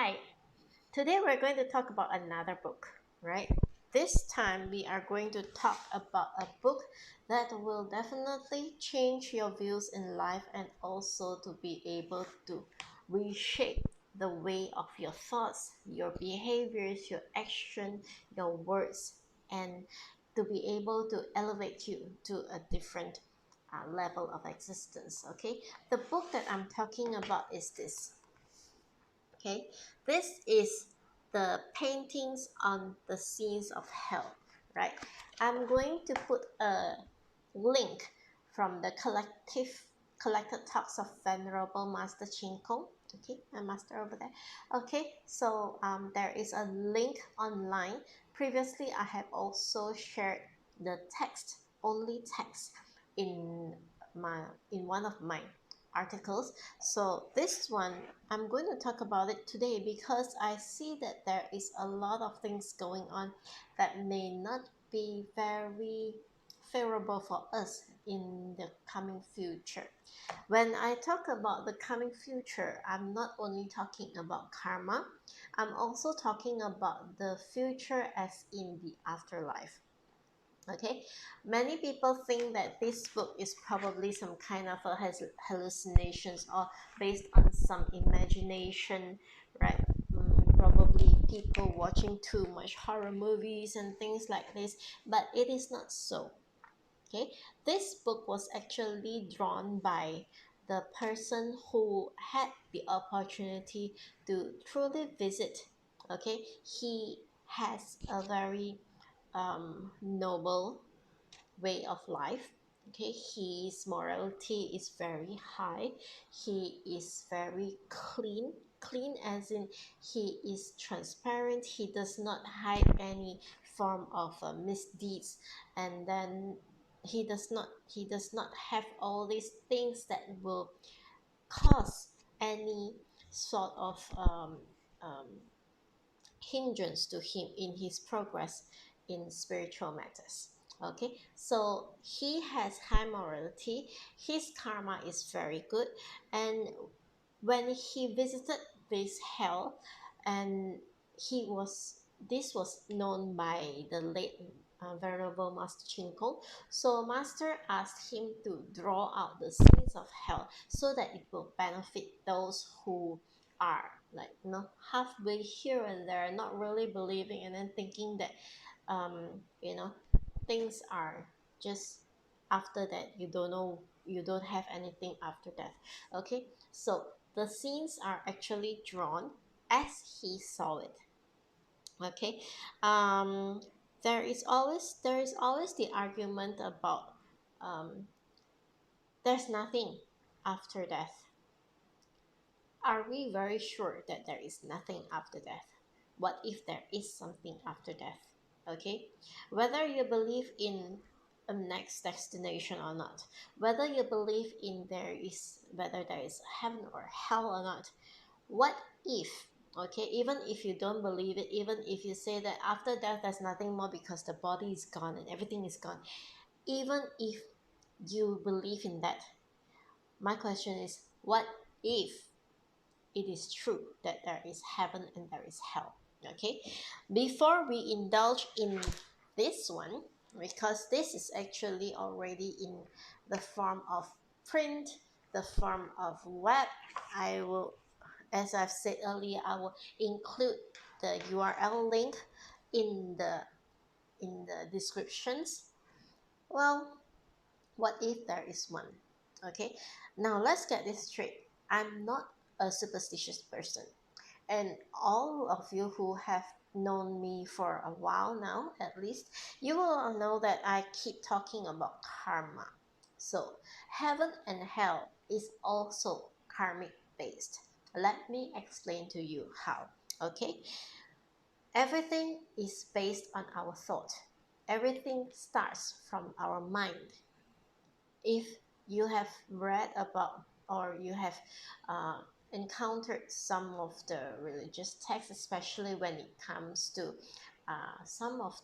Hi, today we're going to talk about another book, right? This time we are going to talk about a book that will definitely change your views in life and also to be able to reshape the way of your thoughts, your behaviors, your action, your words, and to be able to elevate you to a different level of existence. Okay, the book that I'm talking about is this. Okay, this is the paintings on the scenes of hell, right? I'm going to put a link from the collected talks of Venerable Master Chin Kung. Okay, my master over there. Okay, so there is a link online. Previously I have also shared the text, only text, in my in one of my articles. So this one, I'm going to talk about it today because I see that there is a lot of things going on that may not be very favorable for us in the coming future. When I talk about the coming future, I'm not only talking about karma, I'm also talking about the future as in the afterlife. Okay, many people think that this book is probably some kind of a hallucinations or based on some imagination, right? Probably people watching too much horror movies and things like this, but it is not so. Okay, this book was actually drawn by the person who had the opportunity to truly visit. Okay, he has a very noble way of life. Okay, his morality is very high. He is very clean as in he is transparent. He does not hide any form of misdeeds, and then he does not have all these things that will cause any sort of um, hindrance to him in his progress in spiritual matters. Okay, so he has high morality, his karma is very good, and when he visited this hell, and he was this was known by the late Venerable Master Chin Kung. So Master asked him to draw out the scenes of hell so that it will benefit those who are like halfway here and there, not really believing, and then thinking that um you know things are just after that. You don't know, you don't have anything after death. Okay, so the scenes are actually drawn as he saw it. Okay, um there is always the argument about um there's nothing after death. Are we very sure that there is nothing after death? What if there is something after death? Okay, whether you believe in a next destination or not, whether you believe in whether there is heaven or hell or not, what if, okay, even if you don't believe it, even if you say that after death there's nothing more because the body is gone and everything is gone, even if you believe in that, my question is, what if it is true that there is heaven and there is hell? Okay, before we indulge in this one, because this is actually already in the form of print, the form of web, I will, as I've said earlier, I will include the URL link in the descriptions. Well, what if there is one? Okay, now let's get this straight. I'm not a superstitious person, and all of you who have known me for a while now, at least, you will know that I keep talking about karma. So heaven and hell is also karmic based. Let me explain to you how. Okay, everything is based on our thought. Everything starts from our mind. If you have read about, or you have uh, encountered some of the religious texts, especially when it comes to some of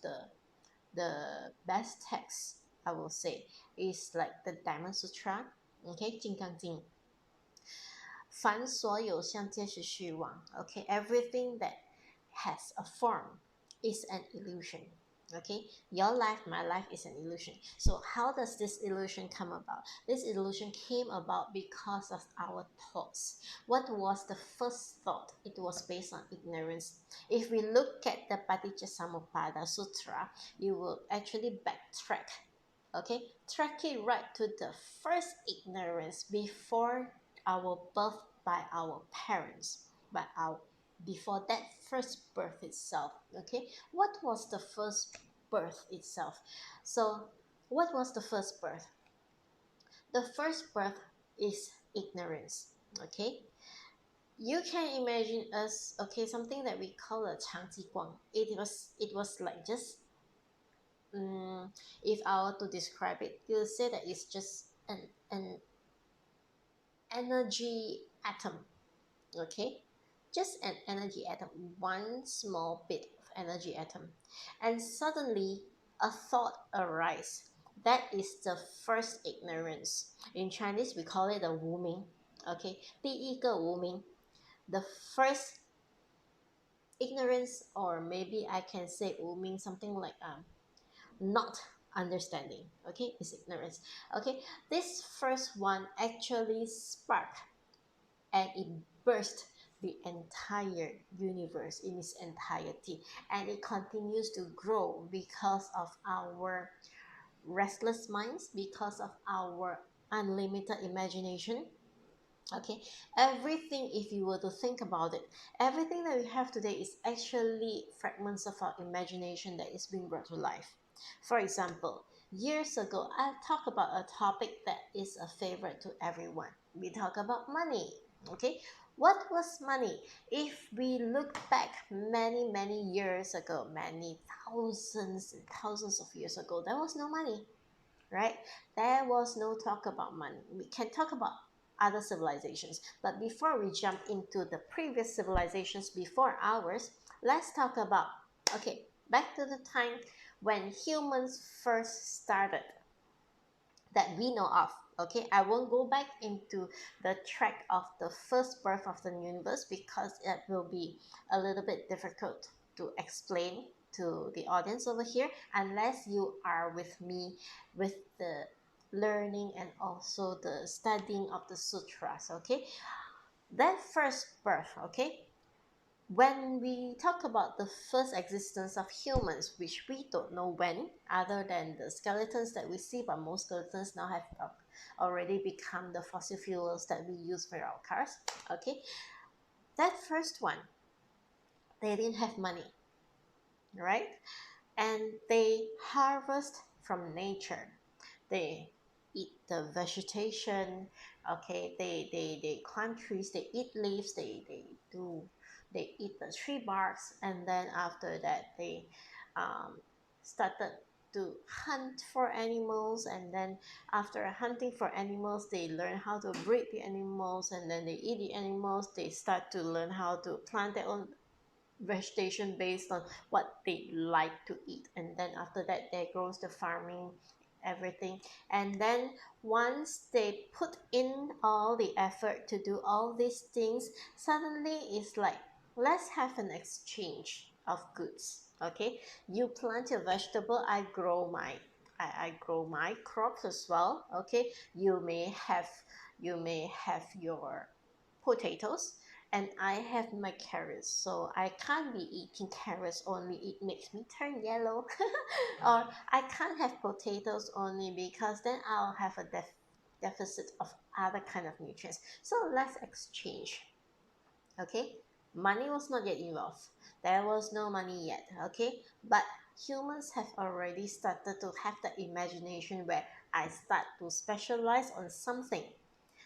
the best texts, I will say, is like the Dhamma Sutra, okay, Jing 凡所有相皆是虚妄. Okay, everything that has a form is an illusion. Okay, your life, my life is an illusion. So how does this illusion come about? This illusion came about because of our thoughts. What was the first thought? It was based on ignorance. If we look at the Paticcasamuppada Sutra, you will actually backtrack. Okay, track it right to the first ignorance before our birth by our parents, by our before that first birth itself. Okay, what was the first birth itself? So what was the first birth? The first birth is ignorance. Okay, you can imagine us, okay, something that we call a 长吉光. It was like just if I were to describe it, you'll say that it's just an energy atom. Okay, just an energy atom, one small bit of energy atom, and suddenly a thought arises. That is the first ignorance. In Chinese we call it the 无明. Okay, 第一个无明, the first ignorance, or maybe I can say 无明, something like not understanding. Okay, is ignorance. Okay, this first one actually sparked and it burst the entire universe in its entirety, and it continues to grow because of our restless minds, because of our unlimited imagination. Okay, everything, if you were to think about it, everything that we have today is actually fragments of our imagination that is being brought to life. For example, years ago I talked about a topic that is a favorite to everyone. We talk about money. Okay, what was money? If we look back many years ago, many thousands and thousands of years ago, there was no money, right? There was no talk about money. We can talk about other civilizations, but before we jump into the previous civilizations before ours, let's talk about, okay, back to the time when humans first started, that we know of. Okay, I won't go back into the track of the first birth of the universe because it will be a little bit difficult to explain to the audience over here unless you are with me with the learning and also the studying of the sutras. Okay, that first birth, okay, when we talk about the first existence of humans, which we don't know when, other than the skeletons that we see, but most skeletons now have already become the fossil fuels that we use for our cars. Okay, that first one, they didn't have money, right? And they harvest from nature. They eat the vegetation. Okay, they climb trees, they eat leaves, they eat the tree barks, and then after that they started to hunt for animals, and then after hunting for animals they learn how to breed the animals, and then they eat the animals. They start to learn how to plant their own vegetation based on what they like to eat, and then after that there goes the farming, everything. And then once they put in all the effort to do all these things, suddenly it's like, let's have an exchange of goods. Okay, you plant your vegetable, I grow my crops as well. Okay, you may have your potatoes, and I have my carrots, so I can't be eating carrots only, it makes me turn yellow. Or I can't have potatoes only because then I'll have a deficit of other kind of nutrients. So let's exchange. Okay, money was not yet involved, there was no money yet. Okay, but humans have already started to have the imagination where I start to specialize on something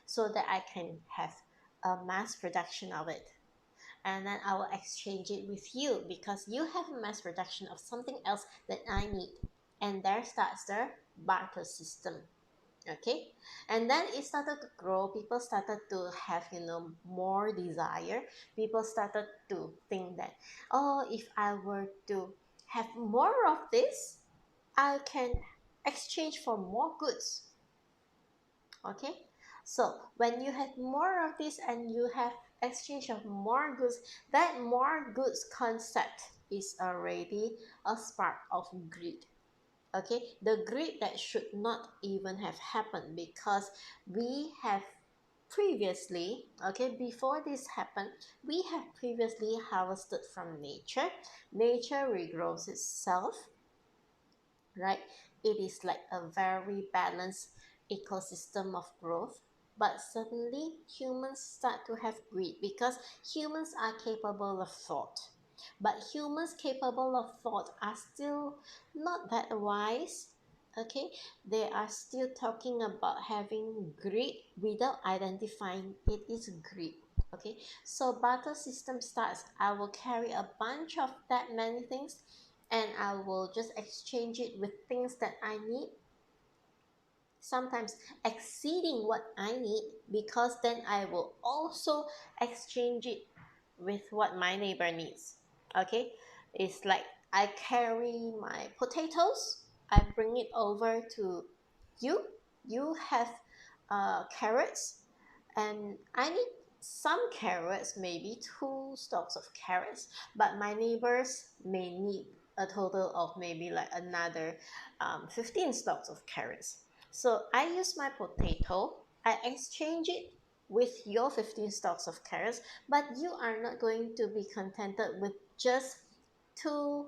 so that I can have a mass production of it, and then I will exchange it with you because you have a mass production of something else that I need, and there starts the barter system. Okay, and then it started to grow. People started to have, more desire. People started to think that, oh, if I were to have more of this, I can exchange for more goods. Okay, So when you have more of this and you have exchange of more goods, that more goods concept is already a spark of greed. Okay, the greed that should not even have happened, because we have previously, okay, before this happened, we have previously harvested from nature. Nature regrows itself, right? It is like a very balanced ecosystem of growth. But suddenly humans start to have greed, because humans are capable of thought. But humans capable of thought are still not that wise. Okay, they are still talking about having greed without identifying it is greed. Okay, so barter system starts. I will carry a bunch of that many things, and I will just exchange it with things that I need, sometimes exceeding what I need, because then I will also exchange it with what my neighbor needs. Okay, it's like I carry my potatoes, I bring it over to you. You have carrots, and I need some carrots, maybe two stalks of carrots, but my neighbors may need a total of maybe like another 15 stalks of carrots. So I use my potato, I exchange it with your 15 stalks of carrots, but you are not going to be contented with just two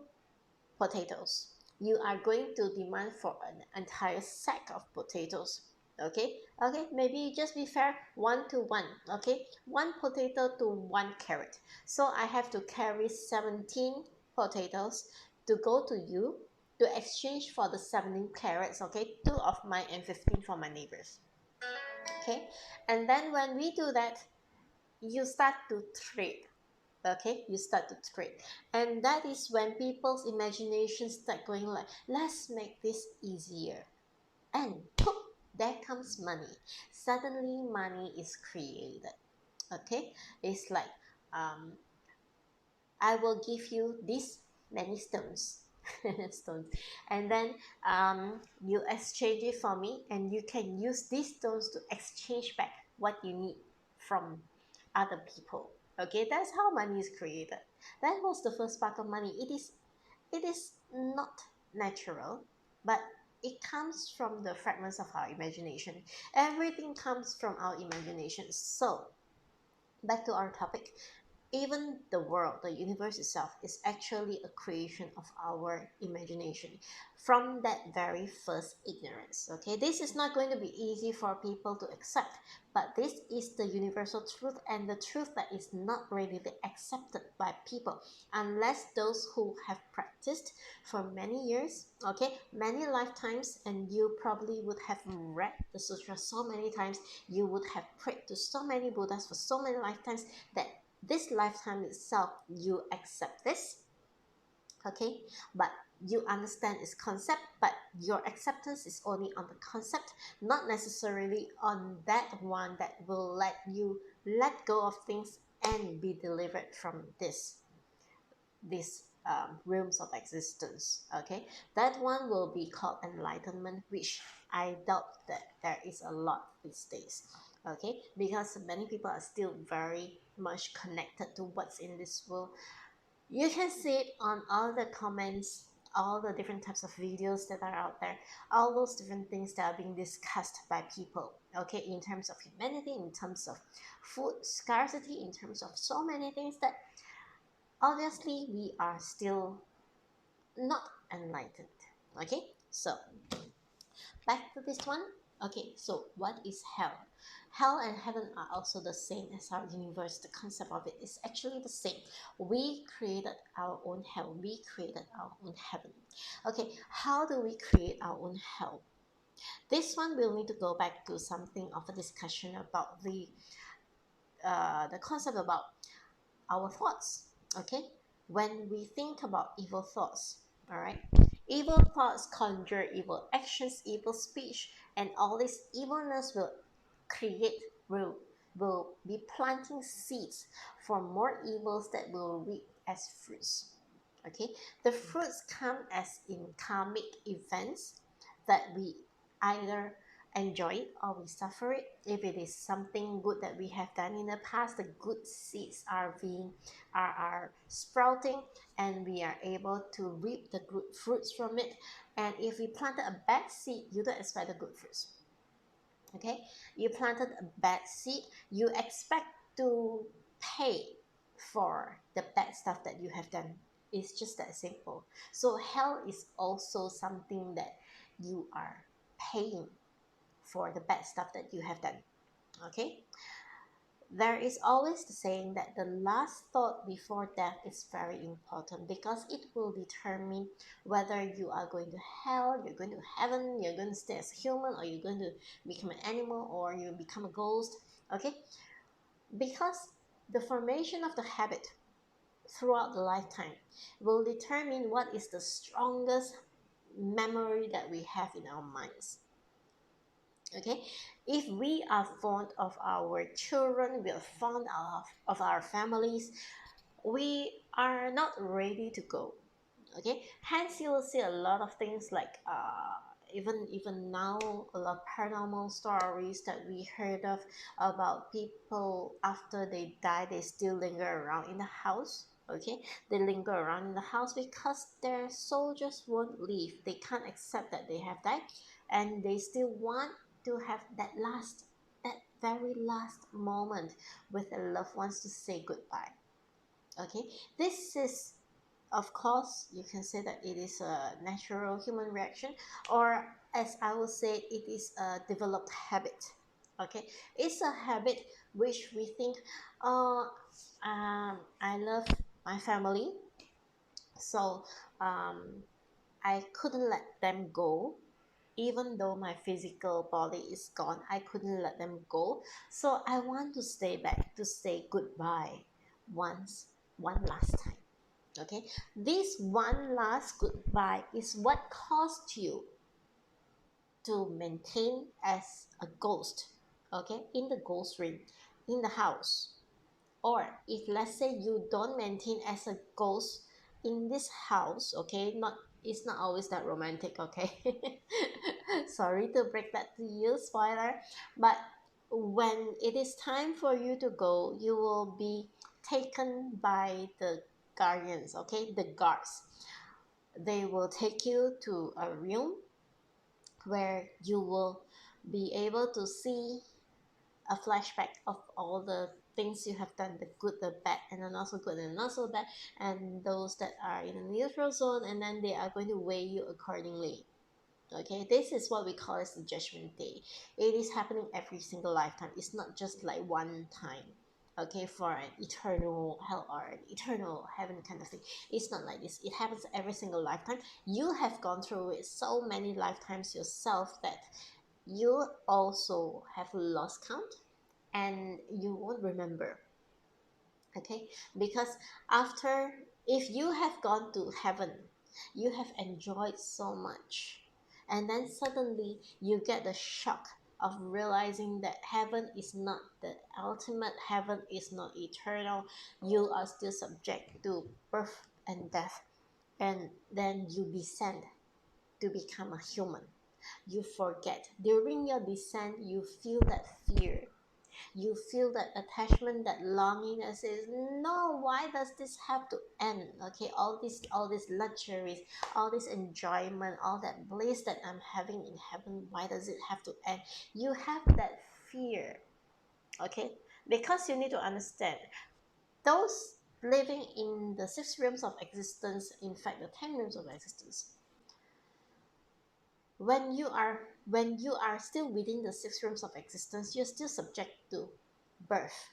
potatoes. You are going to demand for an entire sack of potatoes. Okay, okay, maybe just be fair, 1 to 1. Okay, one potato to one carrot. So I have to carry 17 potatoes to go to you, to exchange for the 17 carrots. Okay, 2 of mine and 15 for my neighbors. Okay, and then when we do that, you start to trade. Okay, you start to trade, and that is when people's imagination start going like, let's make this easier, and poof, there comes money. Suddenly money is created. Okay, it's like, um I will give you these many stones, stones, and then you exchange it for me, and you can use these stones to exchange back what you need from other people. Okay, that's how money is created. That was the first spark of money. It is not natural, but it comes from the fragments of our imagination. Everything comes from our imagination. So back to our topic, even the world, the universe itself, is actually a creation of our imagination from that very first ignorance. Okay, this is not going to be easy for people to accept, but this is the universal truth, and the truth that is not readily accepted by people unless those who have practiced for many years, okay, many lifetimes. And you probably would have read the sutra so many times, you would have prayed to so many Buddhas for so many lifetimes, that this lifetime itself you accept this. Okay, but you understand its concept, but your acceptance is only on the concept, not necessarily on that one that will let you let go of things and be delivered from this realms of existence. Okay, that one will be called enlightenment, which I doubt that there is a lot these days. Okay, because many people are still very much connected to what's in this world. You can see it on all the comments, all the different types of videos that are out there, all those different things that are being discussed by people. Okay, in terms of humanity, in terms of food scarcity, in terms of so many things, that obviously we are still not enlightened. Okay, so back to this one. Okay, so what is hell? Hell and heaven are also the same as our universe. The concept of it is actually the same. We created our own hell, we created our own heaven. Okay, how do we create our own hell? This one we'll need to go back to something of a discussion about the concept about our thoughts. Okay, when we think about evil thoughts, all right, evil thoughts conjure evil actions, evil speech, and all this evilness will create will be planting seeds for more evils that will reap as fruits. Okay, the fruits come as in karmic events that we either enjoy it or we suffer it. If it is something good that we have done in the past, the good seeds are sprouting, and we are able to reap the good fruits from it. And if we planted a bad seed, you don't expect the good fruits. Okay, you planted a bad seed, you expect to pay for the bad stuff that you have done. It's just that simple. So hell is also something that you are paying for the bad stuff that you have done. Okay, there is always the saying that the last thought before death is very important, because it will determine whether you are going to hell, you're going to heaven, you're going to stay as a human, or you're going to become an animal, or you become a ghost. Okay, because the formation of the habit throughout the lifetime will determine what is the strongest memory that we have in our minds. Okay, if we are fond of our children, we are fond of our families, we are not ready to go. Okay, hence you will see a lot of things like even now, a lot of paranormal stories that we heard of, about people after they die, they still linger around in the house. Okay, they linger around in the house because their soul just won't leave. They can't accept that they have died, and they still want to have that very last moment with their loved ones to say goodbye. Okay, this is, of course, you can say that it is a natural human reaction, or as I will say, it is a developed habit. Okay, it's a habit which we think, uh, I love my family, so I couldn't let them go. Even though my physical body is gone, I couldn't let them go. So I want to stay back to say goodbye once, one last time. Okay, this one last goodbye is what caused you to maintain as a ghost, okay, in the ghost ring, in the house. Or if let's say you don't maintain as a ghost in this house, okay, not, it's not always that romantic, okay. Sorry to break that to you, spoiler, but when it is time for you to go, you will be taken by the guardians, okay, the guards. They will take you to a room where you will be able to see a flashback of all the things you have done, the good, the bad, and the not so good and not so bad, and those that are in a neutral zone, and then they are going to weigh you accordingly. Okay, this is what we call as the judgment day. It is happening every single lifetime. It's not just like one time, okay, for an eternal hell or an eternal heaven kind of thing. It's not like this. It happens every single lifetime. You have gone through it so many lifetimes yourself that you also have lost count, and you won't remember. Okay, because after, if you have gone to heaven, you have enjoyed so much, and then suddenly you get the shock of realizing that heaven is not the ultimate, heaven is not eternal. You are still subject to birth and death, and then you descend to become a human. You forget, during your descent you feel that fear, you feel that attachment, that longing that says, no, why does this have to end? Okay, all these luxuries, all this enjoyment, all that bliss that I'm having in heaven, why does it have to end? You have that fear. Okay, because you need to understand, those living in the six realms of existence, in fact the 10 realms of existence, when you are still within the six realms of existence, you're still subject to birth,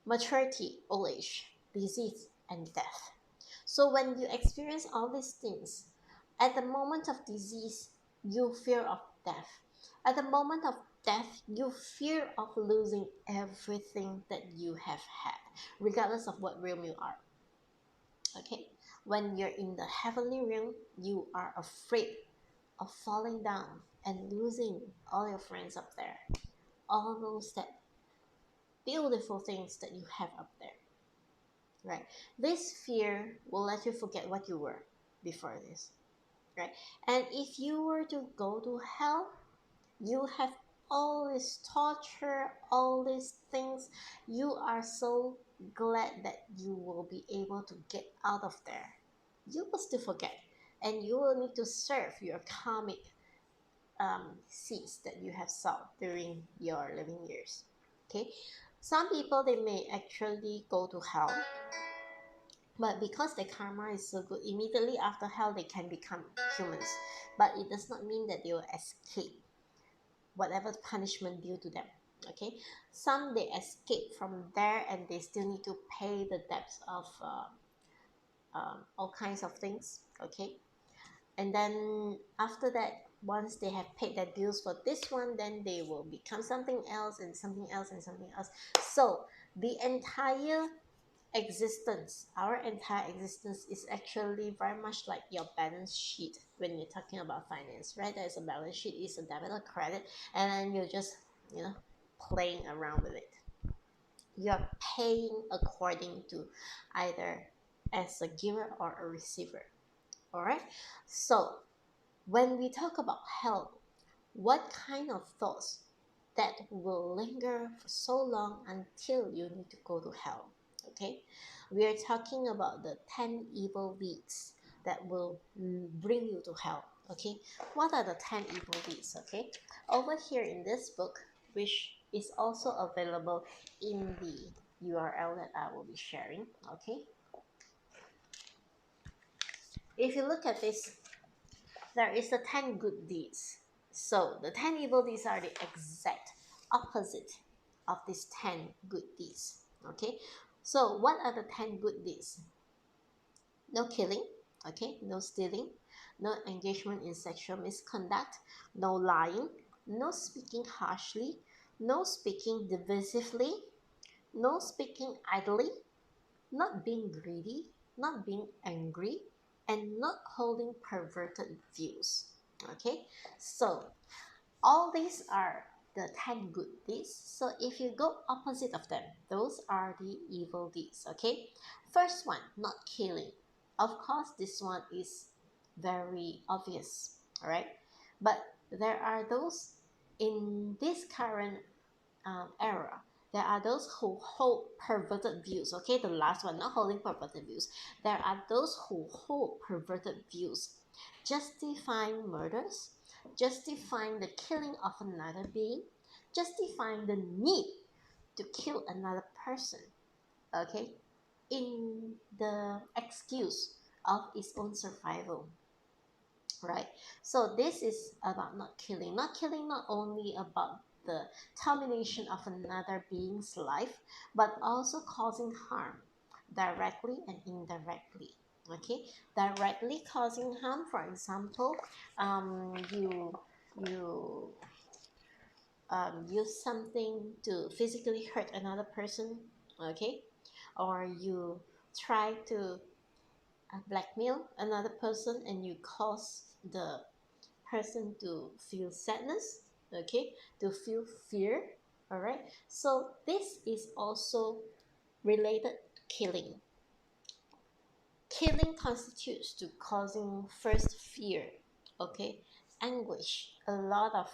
maturity, old age, disease, and death. So when you experience all these things, at the moment of disease, you fear of death. At the moment of death, you fear of losing everything that you have had, regardless of what realm you are. Okay? When you're in the heavenly realm, you are afraid of falling down and losing all your friends up there, all those that beautiful things that you have up there. Right, this fear will let you forget what you were before this. Right, and if you were to go to hell, You have all this torture, all these things. You are so glad that you will be able to get out of there. You will still forget, and you will need to serve your karmic seeds that you have sowed during your living years. Okay, some people, they may actually go to hell, but because their karma is so good, immediately after hell they can become humans. But it does not mean that they will escape whatever punishment due to them. Okay, some, they escape from there and they still need to pay the debts of all kinds of things. Okay, and then after that, once they have paid their bills for this one, then they will become something else and something else and something else. So the entire existence, our entire existence, is actually very much like your balance sheet. When you're talking about finance, right, there's a balance sheet, is a debit or credit, and then you're just, playing around with it. You're paying according to either as a giver or a receiver. All right, so when we talk about hell, what kind of thoughts that will linger for so long until you need to go to hell? Okay, we are talking about the 10 evil deeds that will bring you to hell. Okay, what are the 10 evil deeds? Okay, over here in this book, which is also available in the URL that I will be sharing. Okay, if you look at this, there is the 10 good deeds. So the 10 evil deeds are the exact opposite of these 10 good deeds. Okay, so what are the 10 good deeds? No killing, okay, no stealing, no engagement in sexual misconduct, no lying, no speaking harshly, no speaking divisively, no speaking idly, not being greedy, not being angry, and not holding perverted views. Okay, so all these are the 10 good deeds. So if you go opposite of them, those are the evil deeds. Okay, first one, not killing. Of course, this one is very obvious. All right, but there are those in this current era. There are those who hold perverted views. Okay, the last one, not holding perverted views. There are those who hold perverted views, justifying murders, justifying the killing of another being, justifying the need to kill another person. Okay, in the excuse of its own survival. Right, so this is about not killing not only about the termination of another being's life, but also causing harm directly and indirectly. Okay, directly causing harm, for example, you use something to physically hurt another person. Okay, or you try to blackmail another person and you cause the person to feel sadness, okay, to feel fear. All right, so this is also related to killing. Killing constitutes to causing first fear, okay, anguish, a lot of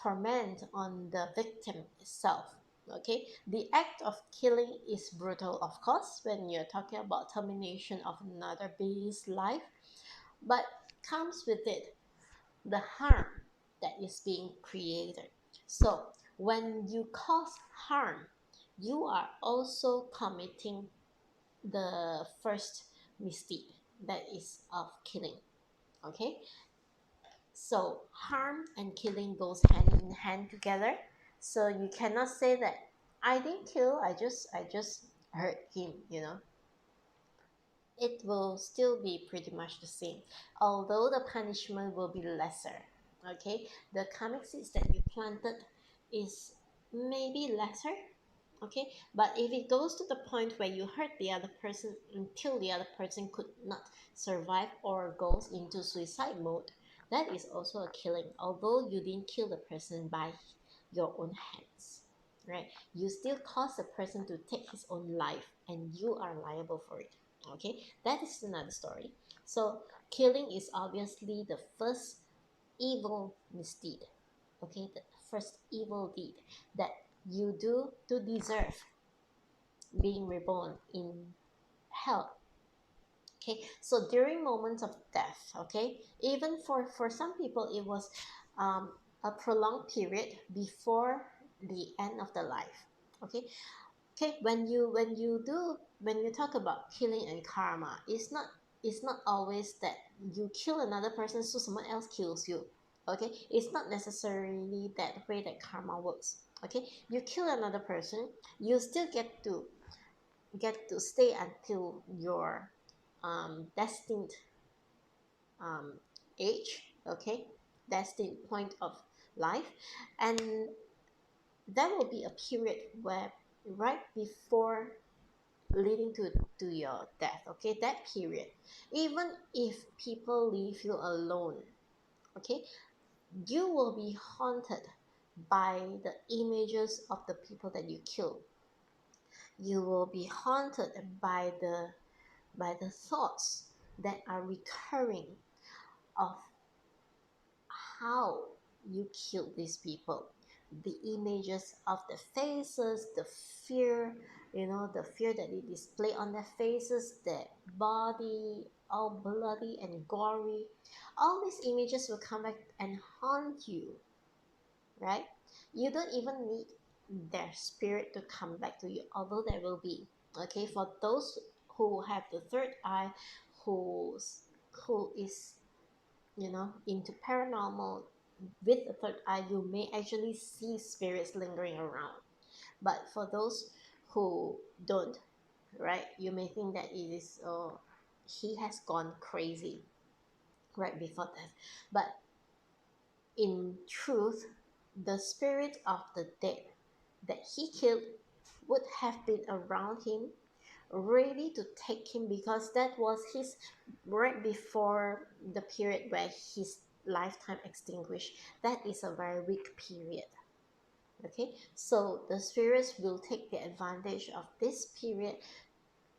torment on the victim itself. Okay, the act of killing is brutal, of course, when you're talking about termination of another being's life, but comes with it the harm that is being created. So when you cause harm, you are also committing the first misdeed, that is of killing. Okay, so harm and killing goes hand in hand together. So you cannot say that I didn't kill, I just hurt him, it will still be pretty much the same, although the punishment will be lesser. Okay, the karmic seeds that you planted is maybe lesser. Okay, but if it goes to the point where you hurt the other person until the other person could not survive or goes into suicide mode, that is also a killing, although you didn't kill the person by your own hands. Right, you still cause the person to take his own life and you are liable for it. Okay, that is another story. So killing is obviously the first evil misdeed. Okay, the first evil deed that you do to deserve being reborn in hell. Okay, so during moments of death, okay, even for some people it was um, a prolonged period before the end of the life. Okay, okay, when you talk about killing and karma, it's not always that you kill another person so someone else kills you. Okay, it's not necessarily that way that karma works. Okay, you kill another person, you still get to stay until your destined um, age. Okay, destined point of life, and there will be a period where right before leading to your death, okay, that period, even if people leave you alone, okay, you will be haunted by the images of the people that you kill. You will be haunted by the thoughts that are recurring of how you killed these people, the images of the faces, the fear, the fear that they display on their faces, their body all bloody and gory. All these images will come back and haunt you, right? You don't even need their spirit to come back to you, although there will be. Okay, for those who have the third eye, who is into paranormal with the third eye, you may actually see spirits lingering around. But for those who don't, right, you may think that it is, oh, he has gone crazy right before death. But in truth, the spirit of the dead that he killed would have been around him, ready to take him, because that was his right before the period where his lifetime extinguished. That is a very weak period. Okay, so the spirits will take the advantage of this period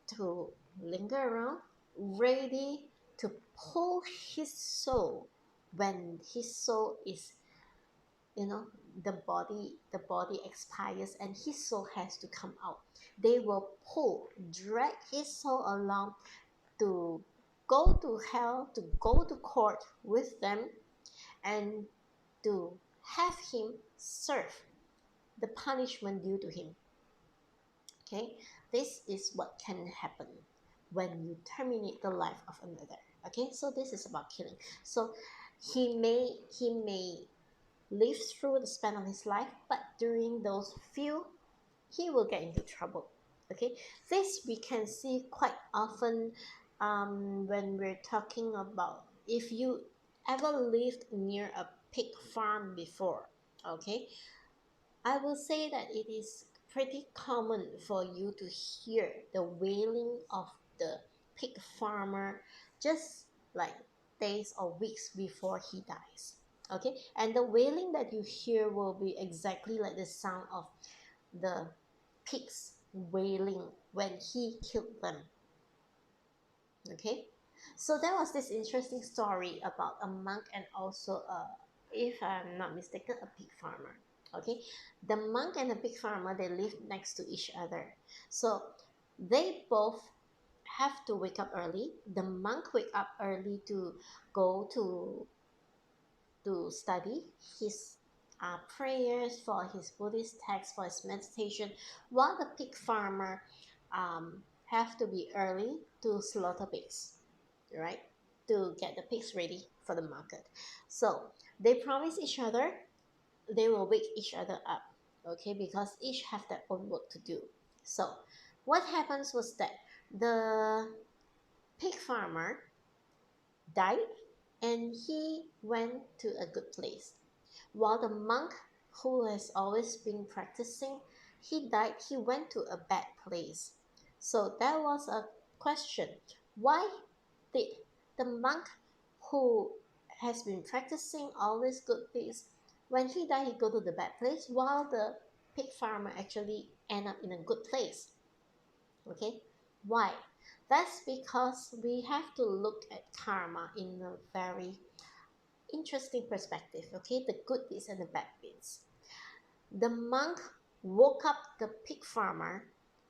to linger around, ready to pull his soul when his soul is, you know the body expires and his soul has to come out. They will drag his soul along to go to hell, to go to court with them, and to have him serve the punishment due to him. Okay, this is what can happen when you terminate the life of another. Okay, so this is about killing. So he may live through the span of his life, but during those few, he will get into trouble. Okay, this we can see quite often when we're talking about, if you ever lived near a pig farm before. Okay, I will say that it is pretty common for you to hear the wailing of the pig farmer just like days or weeks before he dies. Okay, and the wailing that you hear will be exactly like the sound of the pigs wailing when he killed them. Okay, so there was this interesting story about a monk and also if I'm not mistaken, a pig farmer. Okay, the monk and the pig farmer, they lived next to each other, so they both have to wake up early. The monk wake up early to go to study his prayers, for his Buddhist text, for his meditation, while the pig farmer have to be early to slaughter pigs, right? To get the pigs ready for the market. So they promise each other they will wake each other up, okay, because each have their own work to do. So what happens was that the pig farmer died and he went to a good place, while the monk, who has always been practicing, he died, he went to a bad place. So there was a question: why did the monk, who has been practicing all these good things, when he died, he go to the bad place, while the pig farmer actually end up in a good place? Okay, why? That's because we have to look at karma in a very interesting perspective, okay? The good deeds and the bad deeds. The monk woke up the pig farmer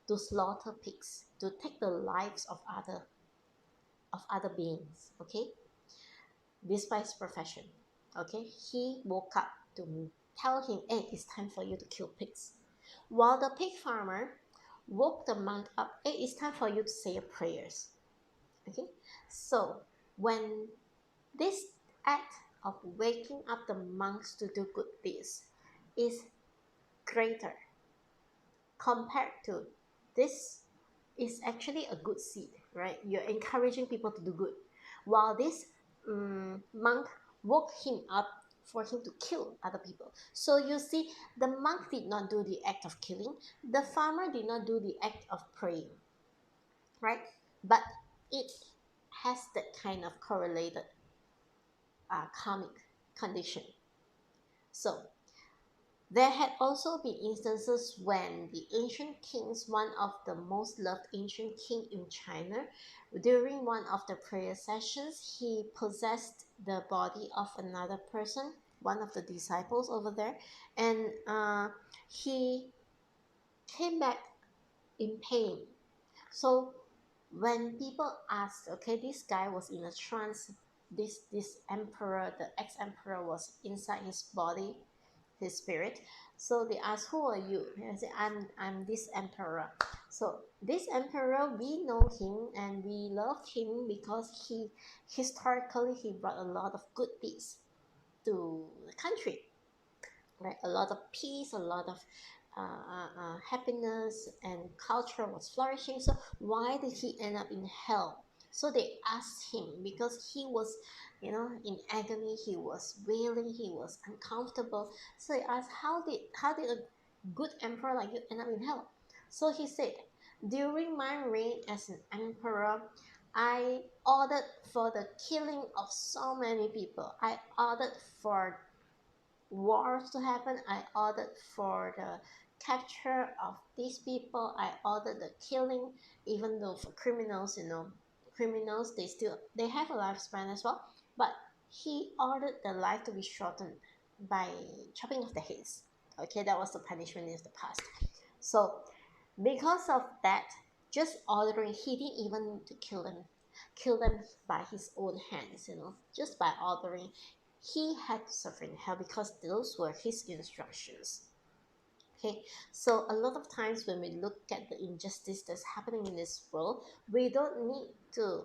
to slaughter pigs, to take the lives of other beings, okay? Despite his profession, okay? He woke up to tell him, hey, it's time for you to kill pigs. While the pig farmer woke the monk up, hey, it's time for you to say your prayers, okay? So when this act of waking up the monks to do good deeds is greater compared to this is actually a good seed, right? You're encouraging people to do good. While this monk woke him up for him to kill other people. So you see, the monk did not do the act of killing, the farmer did not do the act of praying, right? But it has that kind of correlated karmic condition. So there had also been instances when the ancient kings, one of the most loved ancient king in China, during one of the prayer sessions, he possessed the body of another person, one of the disciples over there, and he came back in pain. So when people asked, okay, this guy was in a trance, this emperor, the ex-emperor was inside his body, his spirit. So they asked, who are you? And I said, I'm this emperor. So this emperor, we know him and we love him because he historically he brought a lot of good deeds to the country, right? A lot of peace, a lot of happiness, and culture was flourishing. So why did he end up in hell? So they asked him because he was, in agony. He was wailing. He was uncomfortable. So they asked, how did a good emperor like you end up in hell? So he said, during my reign as an emperor, I ordered for the killing of so many people. I ordered for wars to happen. I ordered for the capture of these people. I ordered the killing, even though for criminals, criminals they have a lifespan as well. But he ordered the life to be shortened by chopping off the heads. Okay, that was the punishment in the past. So because of that, just ordering, he didn't even need to kill them by his own hands, just by ordering. He had to suffer in hell because those were his instructions. Okay, so a lot of times when we look at the injustice that's happening in this world, we don't need to,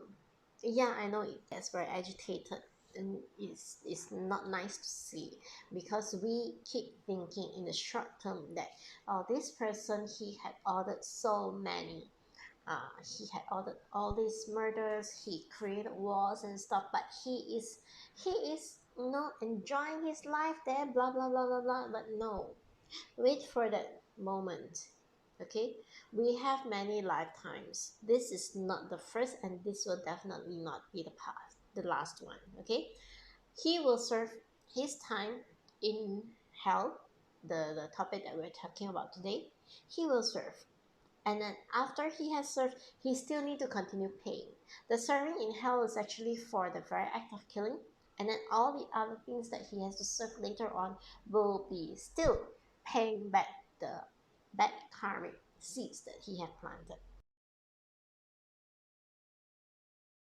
yeah, I know it gets very agitated and it's not nice to see because we keep thinking in the short term that, oh, this person, he had ordered so many, he had ordered all these murders, he created wars and stuff, but he is enjoying his life there, blah blah blah blah blah. But no, wait for that moment. Okay, we have many lifetimes. This is not the first, and this will definitely not be the last one. Okay, he will serve his time in hell, the topic that we're talking about today. He will serve, and then after he has served, he still need to continue paying. The serving in hell is actually for the very act of killing, and then all the other things that he has to serve later on will be still paying back the bad karmic seeds that he had planted.